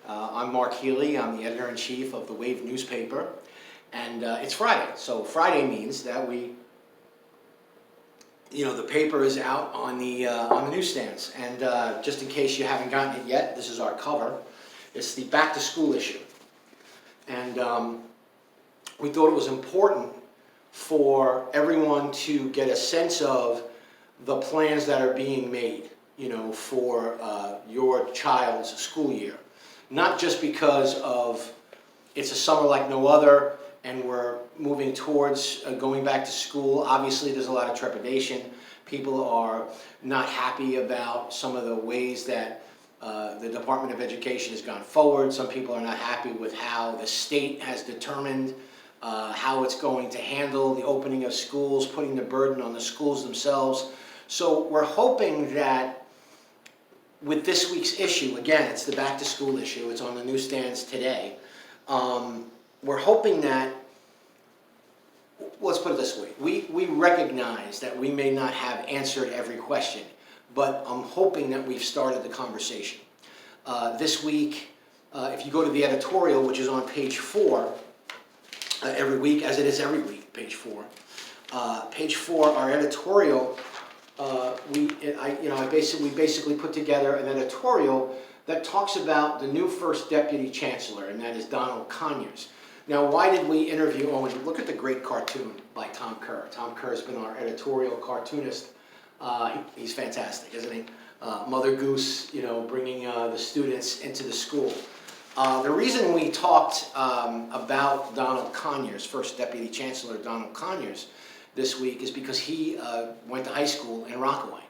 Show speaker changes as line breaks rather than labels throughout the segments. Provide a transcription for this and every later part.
I'm Mark Healey. I'm the editor-in-chief of the Wave newspaper, and it's Friday. So Friday means that the paper is out on the newsstands. And just in case you haven't gotten it yet, this is our cover. It's the back-to-school issue, and we thought it was important for everyone to get a sense of the plans that are being made, for your child's school year. Not just because of it's a summer like no other and we're moving towards going back to school. Obviously there's a lot of trepidation. People are not happy about some of the ways that the Department of Education has gone forward. Some people are not happy with how the state has determined how it's going to handle the opening of schools, putting the burden on the schools themselves. So we're hoping that with this week's issue, again, it's the back-to-school issue, it's on the newsstands today, we're hoping that, let's put it this way, we recognize that we may not have answered every question, but I'm hoping that we've started the conversation. This week, if you go to the editorial, which is on page 4, every week, as it is every week, page 4. Page 4, our editorial, we basically put together an editorial that talks about the new first deputy chancellor, and that is Donald Conyers. Now, why did we interview Owen? Look at the great cartoon by Tom Kerr. Tom Kerr has been our editorial cartoonist. He's fantastic, isn't he? Mother Goose, bringing the students into the school. The reason we talked about Donald Conyers, first deputy chancellor Donald Conyers, this week is because he went to high school in Rockaway,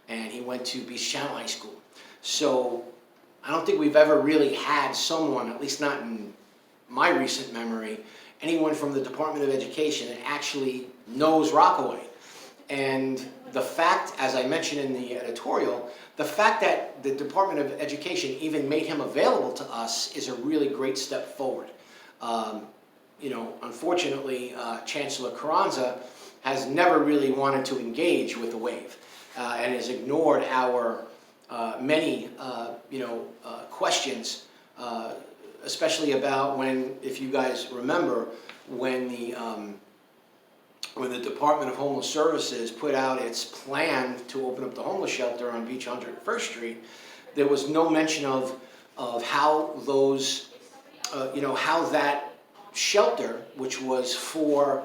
and he went to Beach Channel High School. So I don't think we've ever really had someone, at least not in my recent memory, anyone from the Department of Education that actually knows Rockaway. And the fact, as I mentioned in the editorial, the fact that the Department of Education even made him available to us is a really great step forward. Unfortunately, Chancellor Carranza has never really wanted to engage with the Wave and has ignored our many questions, especially about when, if you guys remember, when the Department of Homeless Services put out its plan to open up the homeless shelter on Beach 101st Street, there was no mention of how those, how that shelter, which was for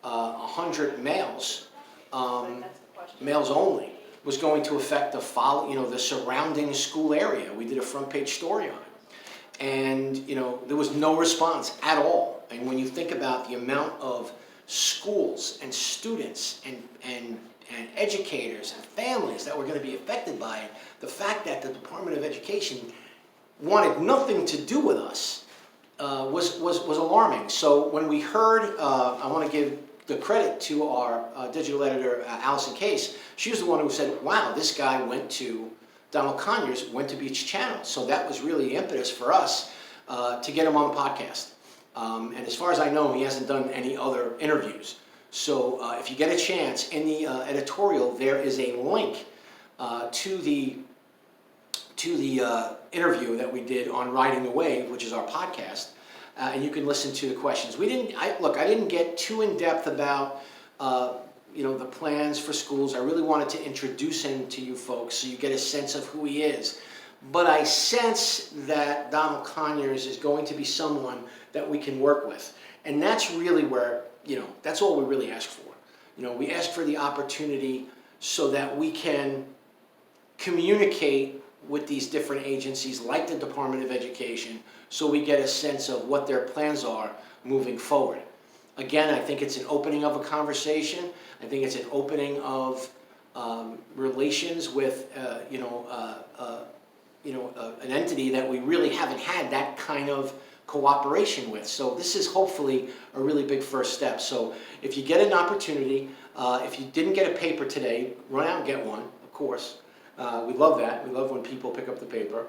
100 males, males only, was going to affect the surrounding school area. We did a front page story on it, and there was no response at all. And when you think about the amount of schools and students and educators and families that were going to be affected by it, the fact that the Department of Education wanted nothing to do with us was alarming. So when we heard, I want to give the credit to our digital editor, Allison Case. She was the one who said, wow, this guy Donald Conyers went to Beach Channel. So that was really the impetus for us to get him on the podcast. And as far as I know, he hasn't done any other interviews. So if you get a chance, in the editorial, there is a link to the interview that we did on Riding the Wave, which is our podcast. And you can listen to the questions. I didn't get too in depth about the plans for schools. I really wanted to introduce him to you folks so you get a sense of who he is. But I sense that Donald Conyers is going to be someone that we can work with. And that's really where, that's all we really ask for. We ask for the opportunity so that we can communicate with these different agencies like the Department of Education so we get a sense of what their plans are moving forward. Again, I think it's an opening of a conversation. I think it's an opening of relations with an entity that we really haven't had that kind of cooperation with. So this is hopefully a really big first step. So if you get an opportunity, if you didn't get a paper today, run out and get one, of course. We love that. We love when people pick up the paper.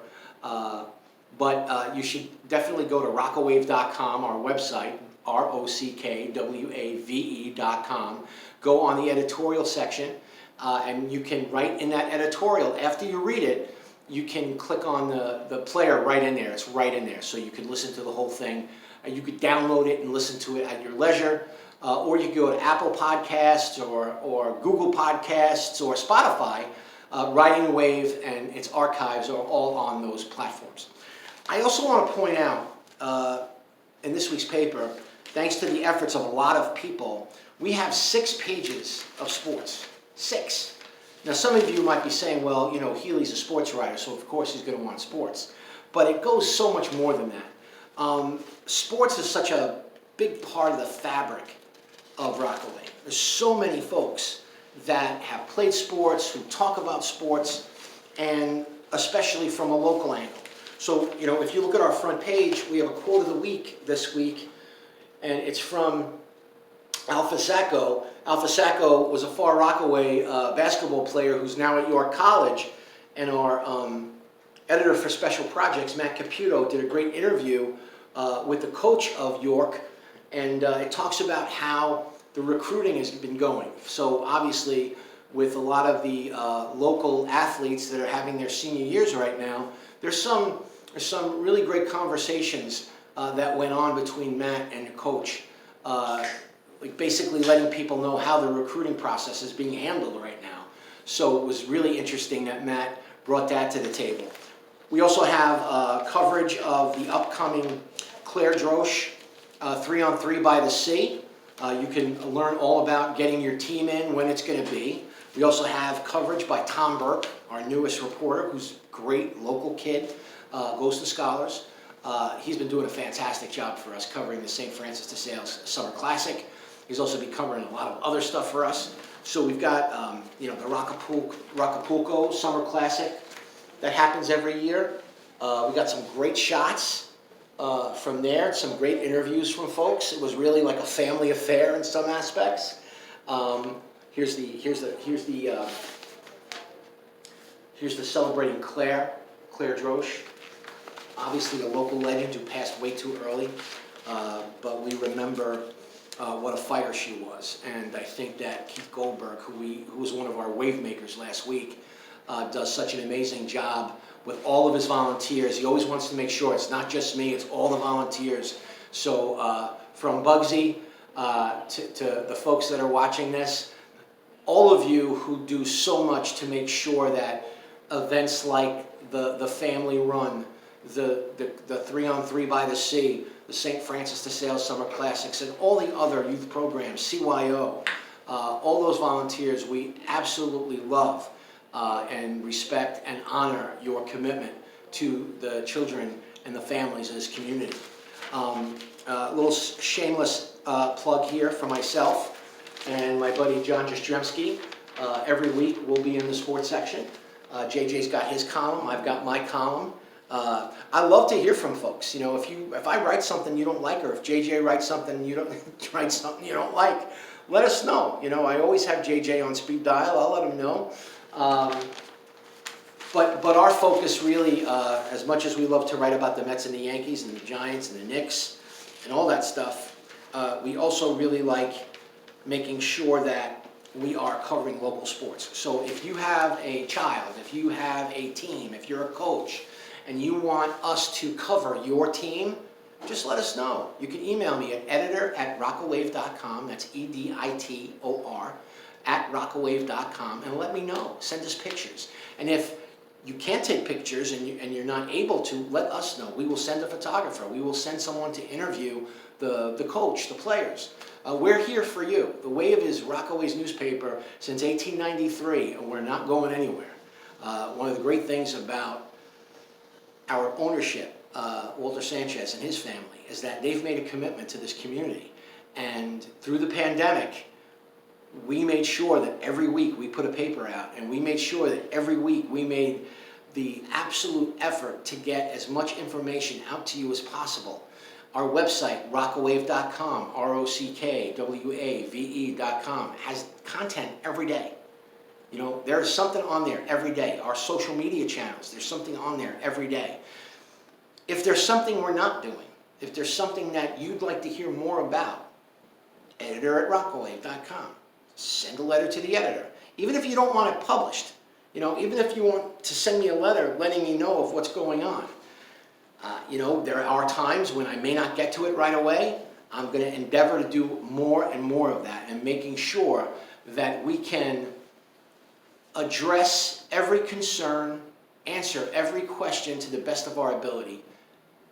But you should definitely go to rockawave.com, our website, ROCKWAVE.com. Go on the editorial section, and you can write in that editorial. After you read it, you can click on the player right in there. It's right in there, so you can listen to the whole thing. You could download it and listen to it at your leisure, or you could go to Apple Podcasts or Google Podcasts or Spotify. Riding the Wave and its archives are all on those platforms. I also want to point out in this week's paper, thanks to the efforts of a lot of people, we have 6 pages of sports. 6. Now, some of you might be saying, well, you know, Healey's a sports writer, so of course he's going to want sports. But it goes so much more than that. Sports is such a big part of the fabric of Rockaway. There's so many folks that have played sports, who talk about sports, and especially from a local angle. So, you know, if you look at our front page, we have a quote of the week this week, and it's from Alpha Sacco. Alpha Sacco was a Far Rockaway basketball player who's now at York College, and our editor for special projects, Matt Caputo, did a great interview with the coach of York, and it talks about how the recruiting has been going. So obviously, with a lot of the local athletes that are having their senior years right now, there's some really great conversations that went on between Matt and the coach, like basically letting people know how the recruiting process is being handled right now. So it was really interesting that Matt brought that to the table. We also have coverage of the upcoming Claire Drosch 3-on-3 by the Sea. You can learn all about getting your team in, when it's going to be. We also have coverage by Tom Burke, our newest reporter, who's a great local kid, goes to Scholars. He's been doing a fantastic job for us covering the St. Francis de Sales Summer Classic. He's also been covering a lot of other stuff for us. So we've got you know, the Rockapulco Summer Classic that happens every year. We got some great shots from there, some great interviews from folks. It was really like a family affair in some aspects. Here's the celebrating Claire Drosch. Obviously a local legend who passed way too early, but we remember what a fighter she was. And I think that Keith Goldberg, who was one of our wave makers last week, does such an amazing job with all of his volunteers. He always wants to make sure it's not just me, it's all the volunteers. So from Bugsy to the folks that are watching this, all of you who do so much to make sure that events like the family run, the 3-on-3 by the Sea, the St. Francis de Sales Summer Classics, and all the other youth programs, CYO, all those volunteers, we absolutely love and respect and honor your commitment to the children and the families of this community. A little shameless plug here for myself and my buddy John Jastrzemski. Every week we'll be in the sports section. JJ's got his column, I've got my column. I love to hear from folks. You know, if I write something you don't like, or if JJ writes something you don't like, let us know. You know, I always have JJ on speed dial. I'll let him know. But our focus really, as much as we love to write about the Mets and the Yankees and the Giants and the Knicks and all that stuff, we also really like making sure that we are covering local sports. So if you have a child, if you have a team, if you're a coach, and you want us to cover your team, just let us know. You can email me at editor@rockawave.com. That's EDITOR @rockawave.com, and let me know. Send us pictures. And if you can't take pictures and you're not able to, let us know. We will send a photographer. We will send someone to interview the coach, the players. We're here for you. The Wave is Rockaway's newspaper since 1893, and we're not going anywhere. One of the great things about our ownership, Walter Sanchez and his family, is that they've made a commitment to this community. And through the pandemic, we made sure that every week we put a paper out, and we made sure that every week we made the absolute effort to get as much information out to you as possible. Our website, rockawave.com, ROCKWAVE.com, has content every day. You know, there's something on there every day. Our social media channels, there's something on there every day. If there's something we're not doing, if there's something that you'd like to hear more about, editor@rockawave.com. Send a letter to the editor. Even if you don't want it published, You know, even if you want to send me a letter letting me know of what's going on. You know, there are times when I may not get to it right away. I'm going to endeavor to do more and more of that, and making sure that we can address every concern, answer every question to the best of our ability.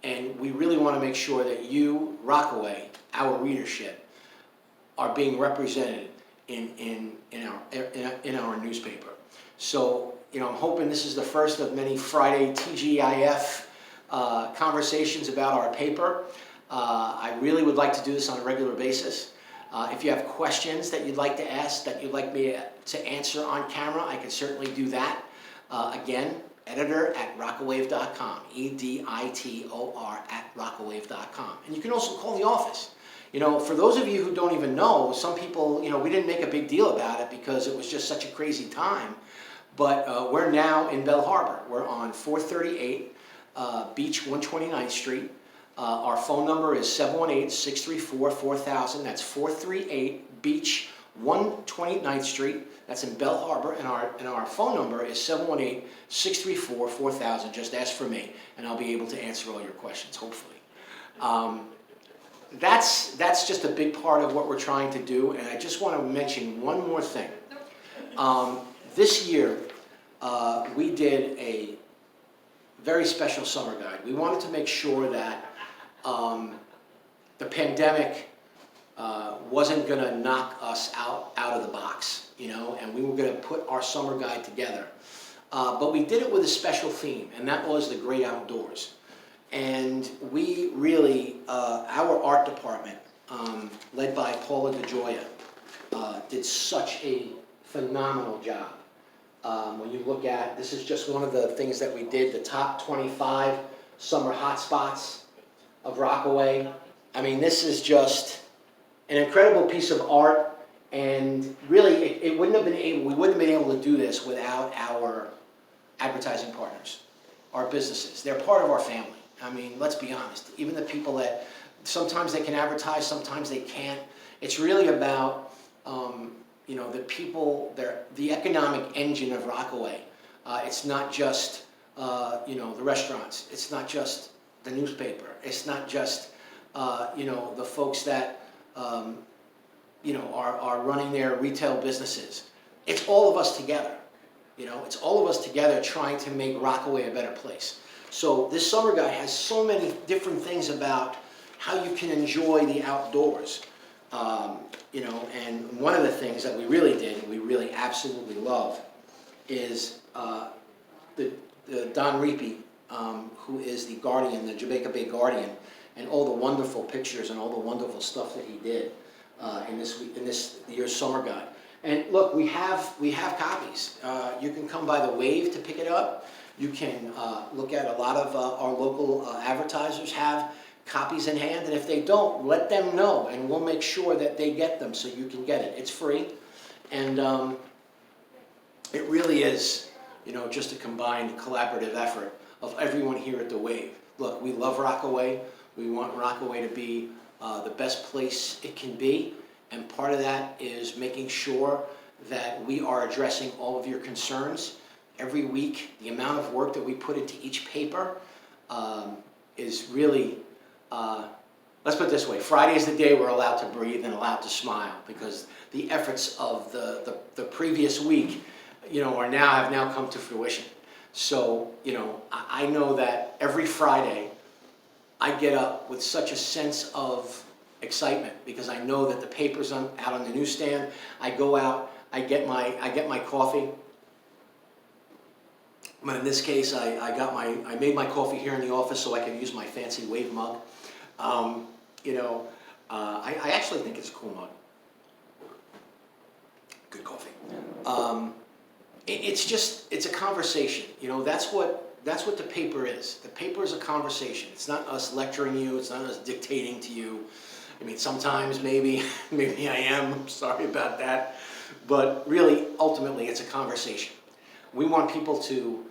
And we really want to make sure that you, Rockaway, our readership, are being represented in our newspaper. So, you know, I'm hoping this is the first of many Friday TGIF conversations about our paper. I really would like to do this on a regular basis. If you have questions that you'd like to ask, that you'd like me to answer on camera, I can certainly do that. Again, editor@rockawave.com, editor@rockawave.com. And you can also call the office. You know, for those of you who don't even know, some people, you know, we didn't make a big deal about it because it was just such a crazy time. But we're now in Bell Harbor. We're on 438 Beach 129th Street. Our phone number is 718-634-4000. That's 438 Beach 129th Street. That's in Bell Harbor. And our phone number is 718-634-4000. Just ask for me, and I'll be able to answer all your questions, hopefully. That's just a big part of what we're trying to do. And I just want to mention one more thing. This year, we did a very special summer guide. We wanted to make sure that the pandemic wasn't going to knock us out of the box, you know, and we were going to put our summer guide together. But we did it with a special theme, and that was the great outdoors. And we really, our art department, led by Paula DeGioia, did such a phenomenal job. When you look at, this is just one of the things that we did, the top 25 summer hotspots of Rockaway. I mean, this is just an incredible piece of art, and really, we wouldn't have been able to do this without our advertising partners, our businesses. They're part of our family. I mean, let's be honest. Even the people that sometimes they can advertise, sometimes they can't. It's really about you know, the people, the economic engine of Rockaway. It's not just, you know, the restaurants. It's not just the newspaper. It's not just, you know, the folks that, you know, are running their retail businesses. It's all of us together. You know, it's all of us together trying to make Rockaway a better place. So this summer guide has so many different things about how you can enjoy the outdoors. You know, and one of the things that we really did, and we really absolutely love, is the Don Reapy, who is the Guardian, the Jamaica Bay Guardian, and all the wonderful pictures and all the wonderful stuff that he did in this year's summer guide. And look, we have copies. You can come by the Wave to pick it up. You can look at a lot of our local advertisers have copies in hand, and if they don't, let them know, and we'll make sure that they get them so you can get it. It's free, and it really is, you know, just a combined collaborative effort of everyone here at the Wave. Look, we love Rockaway. We want Rockaway to be the best place it can be, and part of that is making sure that we are addressing all of your concerns. Every week, the amount of work that we put into each paper is really, let's put it this way, Friday is the day we're allowed to breathe and allowed to smile, because the efforts of the previous week, you know, have now come to fruition. So, you know, I know that every Friday I get up with such a sense of excitement, because I know that the paper's out on the newsstand. I go out, I get my coffee. But in this case, I made my coffee here in the office so I could use my fancy Wave mug. You know, I actually think it's a cool mug. Good coffee. It's a conversation. You know, that's what the paper is. The paper is a conversation. It's not us lecturing you. It's not us dictating to you. I mean, sometimes maybe I am. I'm sorry about that. But really, ultimately, it's a conversation. We want people to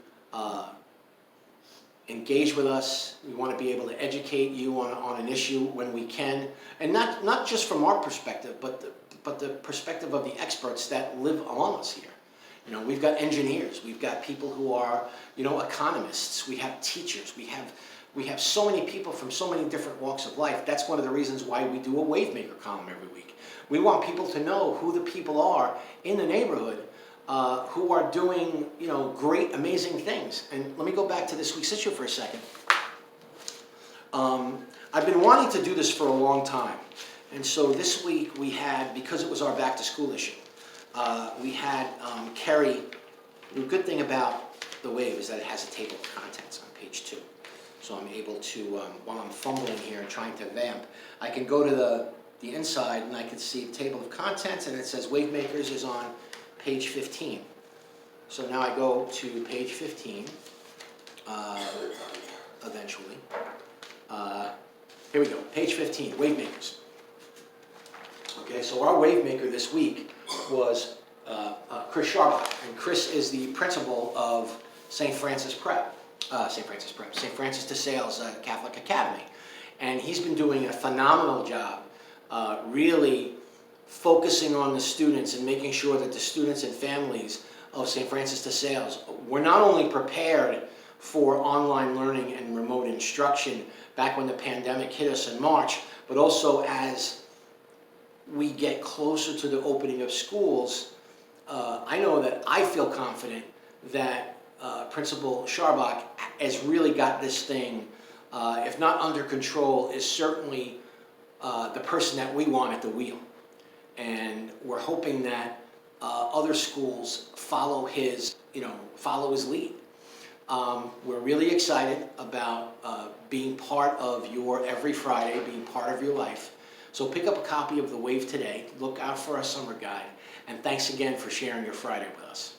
engage with us. We want to be able to educate you on an issue when we can, and not just from our perspective, but the perspective of the experts that live among us here. You know, we've got engineers, we've got people who are, you know, economists, we have teachers, we have so many people from so many different walks of life. That's one of the reasons why we do a Wavemaker column every week. We want people to know who the people are in the neighborhood who are doing, you know, great, amazing things. And let me go back to this week's issue for a second. I've been wanting to do this for a long time. And so this week we had, because it was our back to school issue, we had Kerry. The good thing about the Wave is that it has a table of contents on page 2. So I'm able to, while I'm fumbling here and trying to vamp, I can go to the inside and I can see the table of contents, and it says Wavemakers is on page 15. So now I go to page 15, eventually. Here we go, page 15, Wavemakers. Okay, so our Wavemaker this week was Chris Sharbach, and Chris is the principal of St. Francis de Sales Catholic Academy. And he's been doing a phenomenal job really focusing on the students and making sure that the students and families of St. Francis de Sales were not only prepared for online learning and remote instruction back when the pandemic hit us in March, but also as we get closer to the opening of schools, I know that I feel confident that Principal Sharbach has really got this thing, if not under control, is certainly the person that we want at the wheel. And we're hoping that other schools follow his lead. We're really excited about being part of your every Friday, being part of your life. So pick up a copy of The Wave today, look out for our summer guide, and thanks again for sharing your Friday with us.